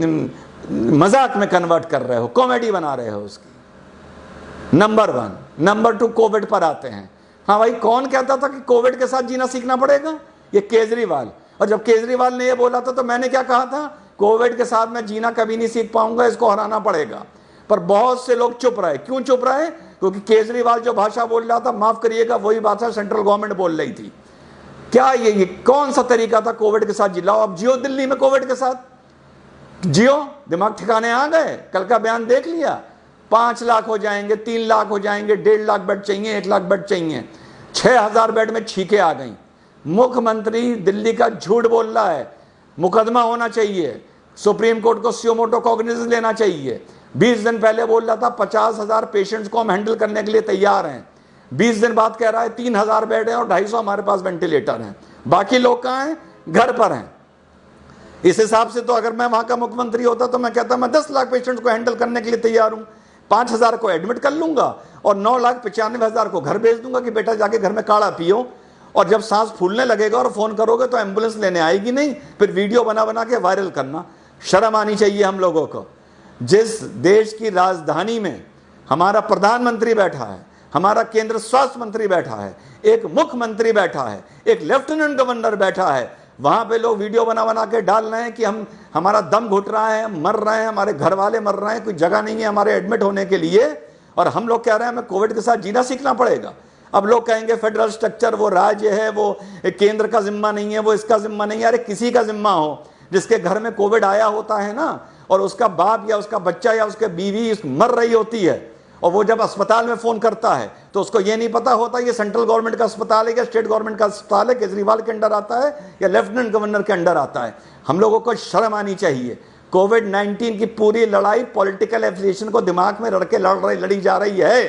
मजाक में कन्वर्ट कर रहे हो, कॉमेडी बना रहे हो उसकी। नंबर 1। नंबर 2, कोविड पर आते हैं। हाँ भाई, कौन कहता था कि कोविड के साथ जीना सीखना पड़ेगा? ये केजरीवाल। और जब केजरीवाल ने ये बोला था तो मैंने क्या कहा था? कोविड के साथ मैं जीना कभी नहीं सीख पाऊंगा, इसको हराना पड़ेगा। पर बहुत से लोग चुप रहे। क्यों चुप रहे? क्योंकि केजरीवाल जो भाषा बोल रहा था, माफ करिएगा, वही भाषा सेंट्रल गवर्नमेंट बोल रही थी। क्या ये कौन सा तरीका था कोविड के साथ जिलाओ? अब जियो दिल्ली में कोविड के साथ, जियो, दिमाग ठिकाने आ गए। कल का बयान देख लिया, 5 लाख हो जाएंगे, 3 लाख हो जाएंगे, 1.5 लाख बेड चाहिए, 1 लाख बेड चाहिए। 6,000 बेड में छींके आ गई। मुख्यमंत्री दिल्ली का झूठ बोल रहा है। मुकदमा होना चाहिए, सुप्रीम कोर्ट को सुओ मोटो कॉग्निजेंस लेना चाहिए। 20 दिन पहले बोल रहा था 50,000 पेशेंट्स को हम हैंडल करने के लिए तैयार हैं। 20 दिन बाद कह रहा है 3,000 बेड हैं और 250 हमारे पास वेंटिलेटर हैं। बाकी लोग कहाँ हैं? घर पर हैं। इस हिसाब से तो अगर मैं वहां का मुख्यमंत्री होता तो मैं कहता मैं 10 लाख पेशेंट्स को हैंडल करने के लिए तैयार हूं। 5,000 को एडमिट कर लूंगा और 9,95,000 को घर भेज दूंगा कि बेटा जाके घर में काढ़ा पियो। और जब सांस फूलने लगेगा और फोन करोगे तो एम्बुलेंस लेने आएगी नहीं, फिर वीडियो बना बना के वायरल करना। शर्म आनी चाहिए हम लोगों को। जिस देश की राजधानी में हमारा प्रधानमंत्री बैठा है, हमारा केंद्र स्वास्थ्य मंत्री बैठा है, एक मुख्यमंत्री बैठा है, एक लेफ्टिनेंट गवर्नर बैठा है, वहां पे लोग वीडियो बना बना के डाल रहे हैं कि हमारा दम घुट रहा है, हम मर रहे हैं, हमारे घर वाले मर रहे हैं, कोई जगह नहीं है हमारे एडमिट होने के लिए। और हम लोग कह रहे हैं हमें कोविड के साथ जीना सीखना पड़ेगा। अब लोग कहेंगे फेडरल स्ट्रक्चर, वो राज्य है, वो केंद्र का जिम्मा नहीं है, वो इसका जिम्मा नहीं है। अरे किसी का जिम्मा हो, जिसके घर में कोविड आया होता है ना, और उसका बाप या उसका बच्चा या उसके बीवी मर रही होती है, और वो जब अस्पताल में फोन करता है तो उसको ये नहीं पता होता ये सेंट्रल गवर्नमेंट का अस्पताल है या स्टेट गवर्नमेंट का अस्पताल है, केजरीवाल के अंडर आता है या लेफ्टिनेंट गवर्नर के अंडर आता है। हम लोगों को शर्म आनी चाहिए। कोविड-19 की पूरी लड़ाई पॉलिटिकल एफिलिएशन को दिमाग में रख के लड़ी जा रही है।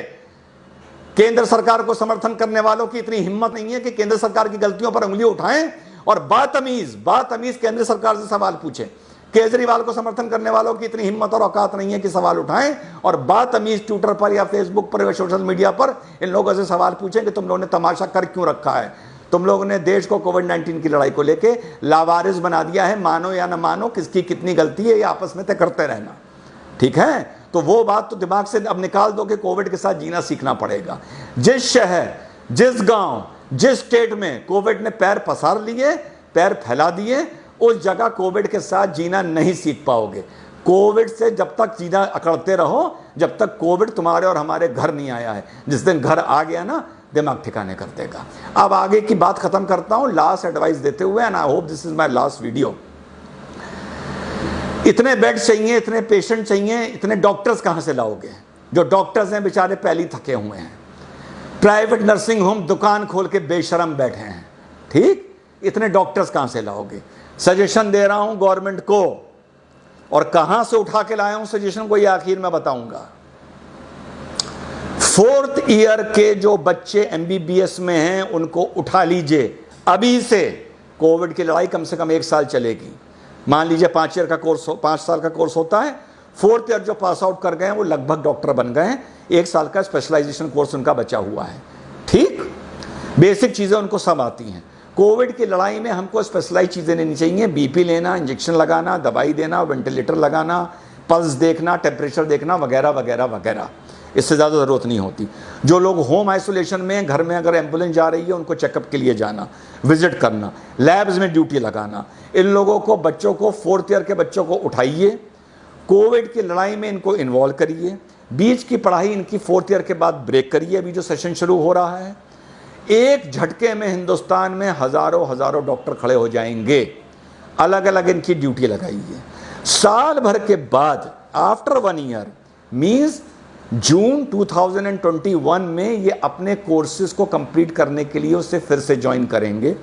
केंद्र सरकार को समर्थन करने वालों की इतनी हिम्मत नहीं है कि केंद्र सरकार की गलतियों पर उंगली उठाएं और बातमीज केंद्र सरकार से सवाल पूछें। केजरीवाल को समर्थन करने वालों की इतनी हिम्मत और औकात नहीं है कि सवाल उठाएं और बातमीज ट्विटर पर या फेसबुक पर या सोशल मीडिया पर इन लोगों से सवाल पूछें कि तुम लोगों ने तमाशा कर क्यों रखा है। तुम लोगों ने देश को कोविड-19 की लड़ाई को लेके लावारिस बना दिया है। मानो या न मानो, किसकी कितनी गलती है ये आपस में तय करते रहना, ठीक है? तो वो बात तो दिमाग से अब निकाल दो कि कोविड के साथ जीना सीखना पड़ेगा। जिस शहर, जिस गांव, जिस स्टेट में कोविड ने पैर पसार लिए, पैर फैला दिए, उस जगह कोविड के साथ जीना नहीं सीख पाओगे। कोविड से जब तक जीना अकड़ते रहो, जब तक कोविड तुम्हारे और हमारे घर नहीं आया है। जिस दिन घर आ गया ना, दिमाग ठिकाने कर देगा। अब आगे की बात खत्म करता हूं लास्ट एडवाइस देते हुए, and I hope this is my last video. इतने बेड चाहिए, इतने पेशेंट चाहिए, इतने डॉक्टर्स कहां से लाओगे? जो डॉक्टर्स हैं बेचारे पहले ही थके हुए हैं। प्राइवेट नर्सिंग होम दुकान खोल के बेशरम बैठे हैं, ठीक? इतने डॉक्टर्स कहां से लाओगे? सजेशन दे रहा हूं गवर्नमेंट को, और कहां से उठा के लाया हूं सजेशन को ये आखिर में बताऊंगा। 4th ईयर के जो बच्चे MBBS में हैं उनको उठा लीजिए अभी से। कोविड की लड़ाई कम से कम 1 साल चलेगी। मान लीजिए 5 साल का कोर्स होता है। 4th ईयर जो पास आउट कर गए हैं वो लगभग डॉक्टर बन गए हैं। 1 साल का स्पेशलाइजेशन कोर्स उनका बचा हुआ है, ठीक? बेसिक चीजें उनको सब आती हैं। कोविड की लड़ाई में हमको स्पेशलाइज चीजें लेनी चाहिए। BP लेना, इंजेक्शन लगाना, दवाई देना, वेंटिलेटर लगाना, पल्स देखना, टेम्परेचर देखना, वगैरह वगैरह वगैरह। इससे ज़्यादा ज़रूरत नहीं होती। जो लोग होम आइसोलेशन में, घर में अगर एम्बुलेंस जा रही है उनको चेकअप के लिए जाना, विजिट करना, लैब्स में ड्यूटी लगाना। इन लोगों को, बच्चों को, 4th ईयर के बच्चों को उठाइए, कोविड की लड़ाई में इनको इन्वॉल्व करिए। बीच की पढ़ाई इनकी 4th ईयर के बाद ब्रेक करिए। अभी जो सेशन शुरू हो रहा है, एक झटके में हिंदुस्तान में हजारों डॉक्टर खड़े हो जाएंगे। अलग अलग इनकी ड्यूटी लगाइए। साल भर के बाद, आफ्टर 1 ईयर मीन्स जून 2021 में ये अपने कोर्सेज को कंप्लीट करने के लिए उससे फिर से ज्वाइन करेंगे।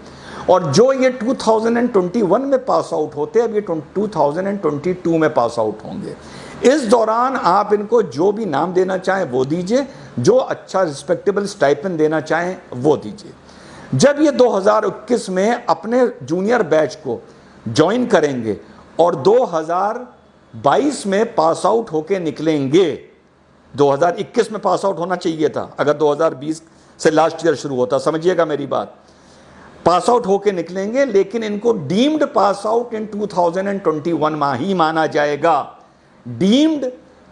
और जो ये 2021 में पास आउट होते हैं, अब ये 2022 में पास आउट होंगे। इस दौरान आप इनको जो भी नाम देना चाहें वो दीजिए, जो अच्छा रिस्पेक्टेबल स्टाइपेंड देना चाहें वो दीजिए। जब ये 2021 में अपने जूनियर बैच को ज्वाइन करेंगे और 2022 में पास आउट होके निकलेंगे, 2021 में पास आउट होना चाहिए था अगर 2020 से लास्ट ईयर शुरू होता, समझिएगा मेरी बात। पास आउट होके निकलेंगे, लेकिन इनको डीम्ड पास आउट इन 2021 ही माना जाएगा। Deemed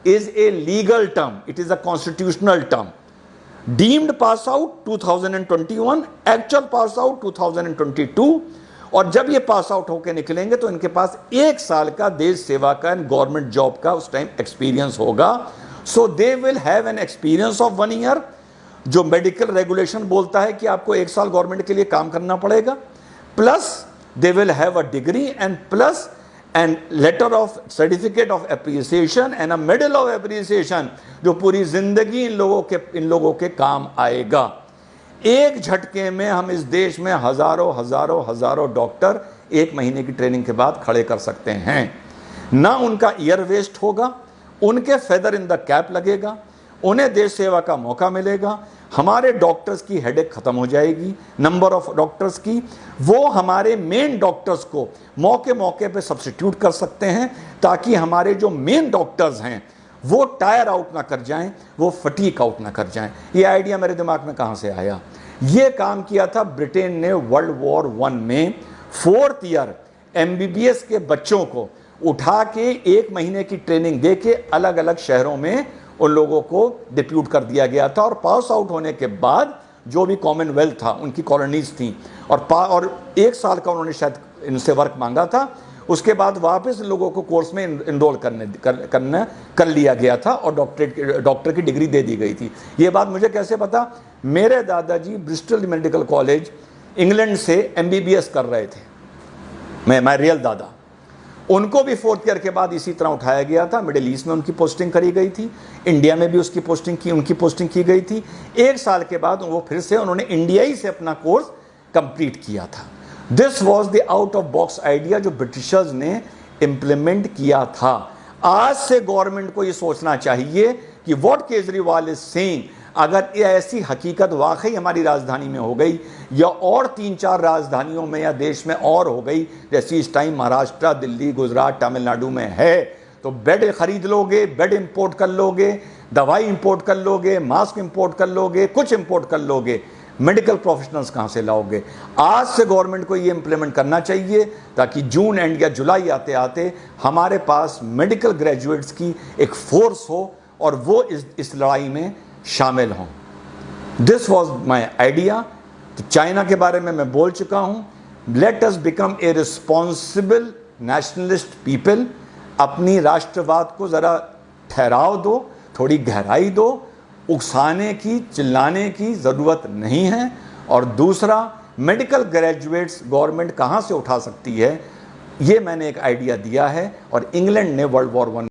is a legal term, it is a constitutional term. Deemed pass out 2021, actual pass out 2022। और जब ये पास आउट होकर निकलेंगे तो इनके पास 1 साल का देश सेवा का एंड गवर्नमेंट जॉब का उस टाइम एक्सपीरियंस होगा। So they will have an experience of 1 year. जो मेडिकल रेगुलेशन बोलता है कि आपको 1 साल गवर्नमेंट के लिए काम करना पड़ेगा, plus they will have a degree and plus and later of certificate of appreciation and a medal of appreciation, जो पूरी जिंदगी इन लोगों के काम आएगा। एक झटके में हम इस देश में हजारों डॉक्टर 1 महीने की ट्रेनिंग के बाद खड़े कर सकते हैं। ना उनका ईयर वेस्ट होगा, उनके फेदर इन द कैप लगेगा, उन्हें देश सेवा का मौका मिलेगा। हमारे डॉक्टर्स की हेडेक खत्म हो जाएगी, नंबर ऑफ डॉक्टर्स की। वो हमारे मेन डॉक्टर्स को मौके पे सब्स्टिट्यूट कर सकते हैं, ताकि हमारे जो मेन डॉक्टर्स हैं वो टायर आउट ना कर जाएं, वो फटीक आउट ना कर जाएं। ये आइडिया मेरे दिमाग में कहाँ से आया? ये काम किया था ब्रिटेन ने वर्ल्ड वॉर 1 में। 4th ईयर MBBS के बच्चों को उठा के 1 महीने की ट्रेनिंग दे के अलग अलग शहरों में उन लोगों को डिप्यूट कर दिया गया था। और पास आउट होने के बाद जो भी कॉमनवेल्थ था, उनकी कॉलोनीज थी, और 1 साल का उन्होंने शायद इनसे वर्क मांगा था। उसके बाद वापस लोगों को कोर्स में इनरोल कर लिया गया था और डॉक्टर की डिग्री दे दी गई थी। ये बात मुझे कैसे पता? मेरे दादाजी ब्रिस्टल मेडिकल कॉलेज इंग्लैंड से MBBS कर रहे थे। मैं रियल दादा, उनको भी 4th ईयर के बाद इसी तरह उठाया गया था। मिडिल ईस्ट में उनकी पोस्टिंग करी गई थी, इंडिया में भी उनकी पोस्टिंग की गई थी। 1 साल के बाद वो फिर से उन्होंने इंडियाई से अपना कोर्स कंप्लीट किया था। This was the out of box idea जो ब्रिटिशर्स ने इंप्लीमेंट किया था। आज से गवर्नमेंट को ये सोचना चाहिए कि व्हाट केजरीवाल इज सेइंग, अगर ये ऐसी हकीकत वाकई हमारी राजधानी में हो गई या और 3-4 राजधानियों में या देश में और हो गई, जैसी इस टाइम महाराष्ट्र, दिल्ली, गुजरात, तमिलनाडु में है, तो बेड खरीद लोगे, बेड इंपोर्ट कर लोगे, दवाई इंपोर्ट कर लोगे, मास्क इंपोर्ट कर लोगे, कुछ इंपोर्ट कर लोगे, मेडिकल प्रोफेशनल्स कहाँ से लाओगे? आज से गवर्नमेंट को ये इंप्लीमेंट करना चाहिए, ताकि जून एंड या जुलाई आते आते हमारे पास मेडिकल ग्रेजुएट्स की एक फोर्स हो और वो इस लड़ाई में शामिल हों। This was my idea. तो चाइना के बारे में मैं बोल चुका हूँ। Let us become a responsible nationalist people. अपनी राष्ट्रवाद को ज़रा ठहराव दो, थोड़ी गहराई दो, उकसाने की, चिल्लाने की ज़रूरत नहीं है। और दूसरा, मेडिकल ग्रेजुएट्स गवर्नमेंट कहाँ से उठा सकती है, ये मैंने एक आइडिया दिया है। और इंग्लैंड ने वर्ल्ड वॉर 1